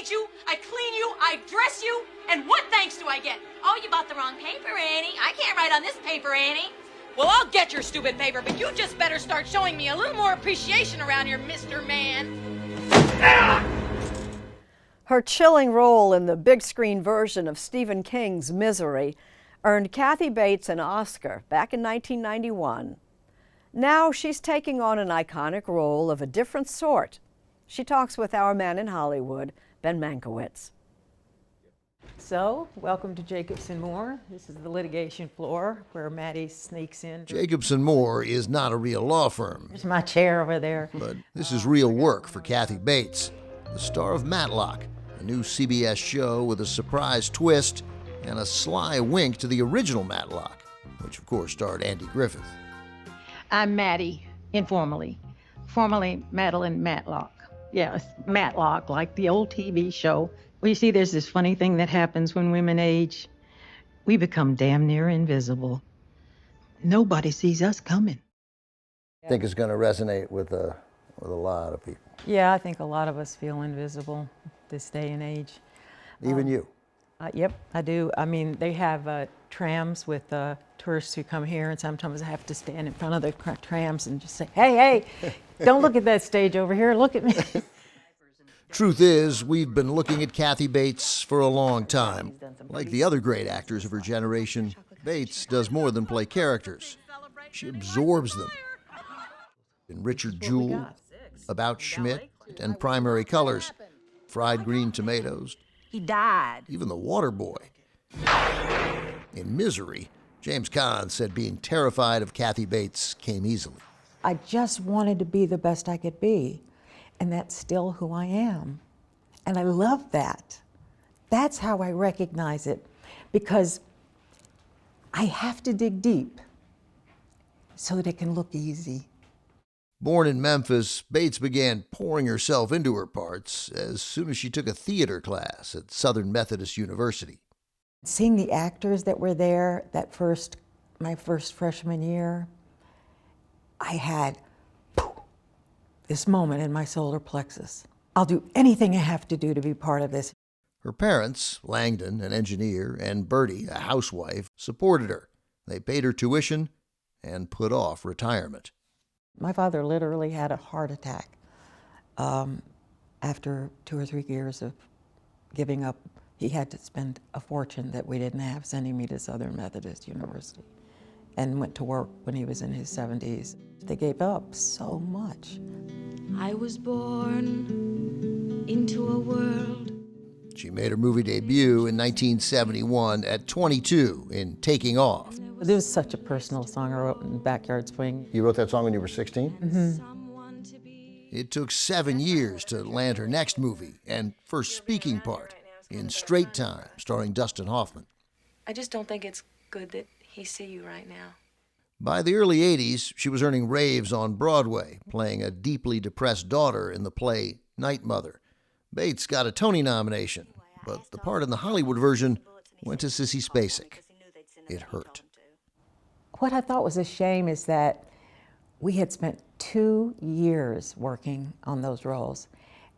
feed you, I clean you, I dress you, and what thanks do I get? Oh, you bought the wrong paper, Annie. I can't write on this paper, Annie. Well, I'll get your stupid paper, but you just better start showing me a little more appreciation around here, Mr. Man. Her chilling role in the big screen version of Stephen King's Misery earned Kathy Bates an Oscar back in 1991. Now she's taking on an iconic role of a different sort. She talks with our man in Hollywood, Ben Mankiewicz. So, welcome to Jacobson Moore. This is the litigation floor where Maddie sneaks in. Jacobson Moore is not a real law firm. There's my chair over there. But this is real work for Kathy Bates, the star of Matlock, a new CBS show with a surprise twist and a sly wink to the original Matlock, which of course starred Andy Griffith. I'm Maddie, informally. Formerly Madeline Matlock. Yes, Matlock, like the old TV show. Well, you see, there's this funny thing that happens when women age. We become damn near invisible. Nobody sees us coming. I think it's going to resonate with a lot of people. Yeah, I think a lot of us feel invisible this day and age. Even you. Yep, I do. I mean, they have trams with tourists who come here, and sometimes I have to stand in front of the trams and just say, hey, don't look at that stage over here, look at me. Truth is, we've been looking at Kathy Bates for a long time. Like the other great actors of her generation, Bates does more than play characters. She absorbs them. In Richard Jewell, About Schmidt, and Primary Colors, Fried Green Tomatoes, He died. even The Water Boy. In Misery, James Caan said being terrified of Kathy Bates came easily. I just wanted to be the best I could be, and that's still who I am. And I love that. That's how I recognize it, because I have to dig deep so that it can look easy. Born in Memphis, Bates began pouring herself into her parts as soon as she took a theater class at Southern Methodist University. Seeing the actors that were there my first freshman year, I had this moment in my solar plexus. I'll do anything I have to do to be part of this. Her parents, Langdon, an engineer, and Bertie, a housewife, supported her. They paid her tuition and put off retirement. My father literally had a heart attack after 2 or 3 years of giving up. He had to spend a fortune that we didn't have sending me to Southern Methodist University, and went to work when he was in his 70s. They gave up so much. I was born into a world. She made her movie debut in 1971 at 22 in Taking Off. It was such a personal song I wrote in Backyard Swing. You wrote that song when you were 16? It took 7 years to land her next movie and first speaking part in Straight Time, starring Dustin Hoffman. I just don't think it's good that he see you right now. By the early 80s, she was earning raves on Broadway, playing a deeply depressed daughter in the play Night Mother. Bates got a Tony nomination, but the part in the Hollywood version went to Sissy Spacek. It hurt. What I thought was a shame is that we had spent 2 years working on those roles.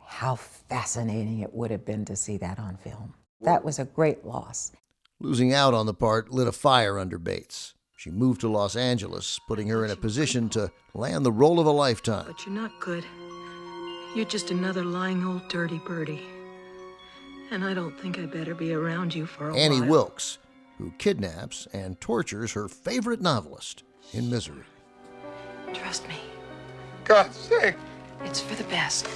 How fascinating it would have been to see that on film. That was a great loss. Losing out on the part lit a fire under Bates. She moved to Los Angeles, putting her in a position to land the role of a lifetime. But you're not good. You're just another lying old dirty birdie. And I don't think I better be around you for a while. Annie Wilkes, who kidnaps and tortures her favorite novelist in Misery. Trust me. God's sake. It's for the best.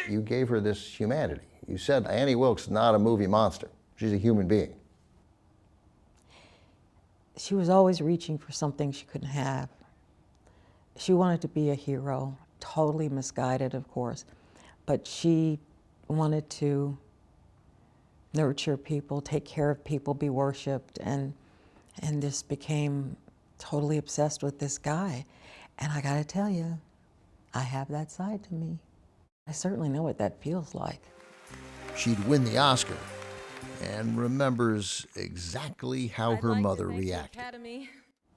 You gave her this humanity. You said Annie Wilkes is not a movie monster. She's a human being. She was always reaching for something she couldn't have. She wanted to be a hero, totally misguided, of course, but she wanted to nurture people, take care of people, be worshipped, and just became totally obsessed with this guy. And I gotta tell you, I have that side to me. I certainly know what that feels like. She'd win the Oscar and remembers exactly how her mother reacted.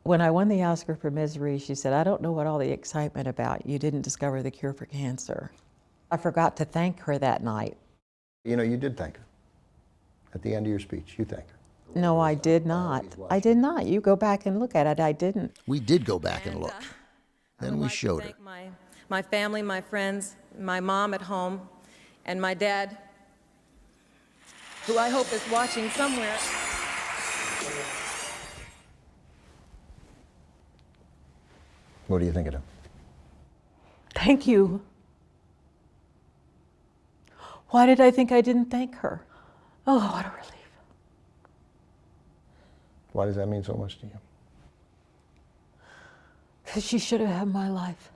When I won the Oscar for Misery, she said, "I don't know what all the excitement about. You didn't discover the cure for cancer." I forgot to thank her that night. You know, you did thank her. At the end of your speech, you thanked her. No, I did not. I did not. You go back and look at it. I didn't. We did go back and look. Then we showed her. My family, my friends, my mom at home, and my dad, who I hope is watching somewhere. What do you think of him? Thank you. Why did I think I didn't thank her? Oh, what a relief. Why does that mean so much to you? Because she should have had my life.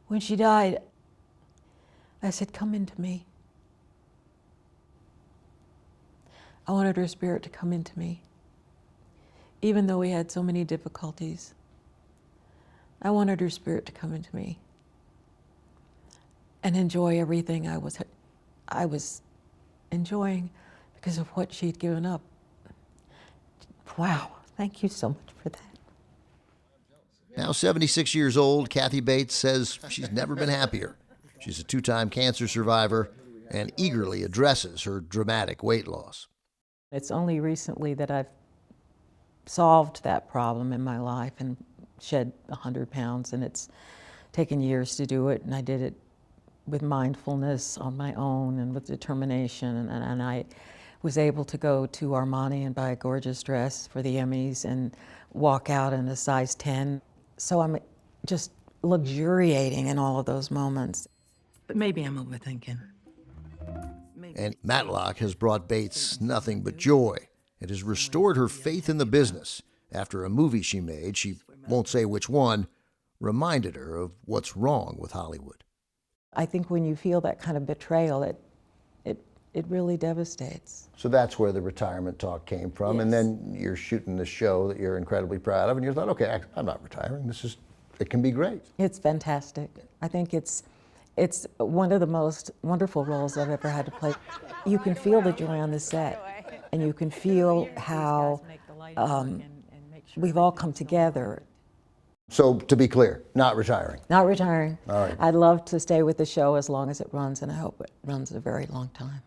When she died, I said, come into me. I wanted her spirit to come into me. Even though we had so many difficulties, I wanted her spirit to come into me and enjoy everything I was enjoying because of what she'd given up. Wow, thank you so much for that. Now 76 years old, Kathy Bates says she's never been happier. She's a 2-time cancer survivor and eagerly addresses her dramatic weight loss. It's only recently that I've solved that problem in my life and shed 100 pounds, and it's taken years to do it, and I did it with mindfulness on my own and with determination, and I was able to go to Armani and buy a gorgeous dress for the Emmys and walk out in a size 10. So I'm just luxuriating in all of those moments. But maybe I'm overthinking. And Matlock has brought Bates nothing but joy. It has restored her faith in the business after a movie she made, she won't say which one, reminded her of what's wrong with Hollywood. I think when you feel that kind of betrayal, it really devastates. So that's where the retirement talk came from. Yes. And then you're shooting the show that you're incredibly proud of, and you thought, okay, I'm not retiring. It can be great. It's fantastic. I think it's one of the most wonderful roles I've ever had to play. You can feel the joy on the set, and you can feel how we've all come together. So to be clear, not retiring. Not retiring. All right. I'd love to stay with the show as long as it runs, and I hope it runs a very long time.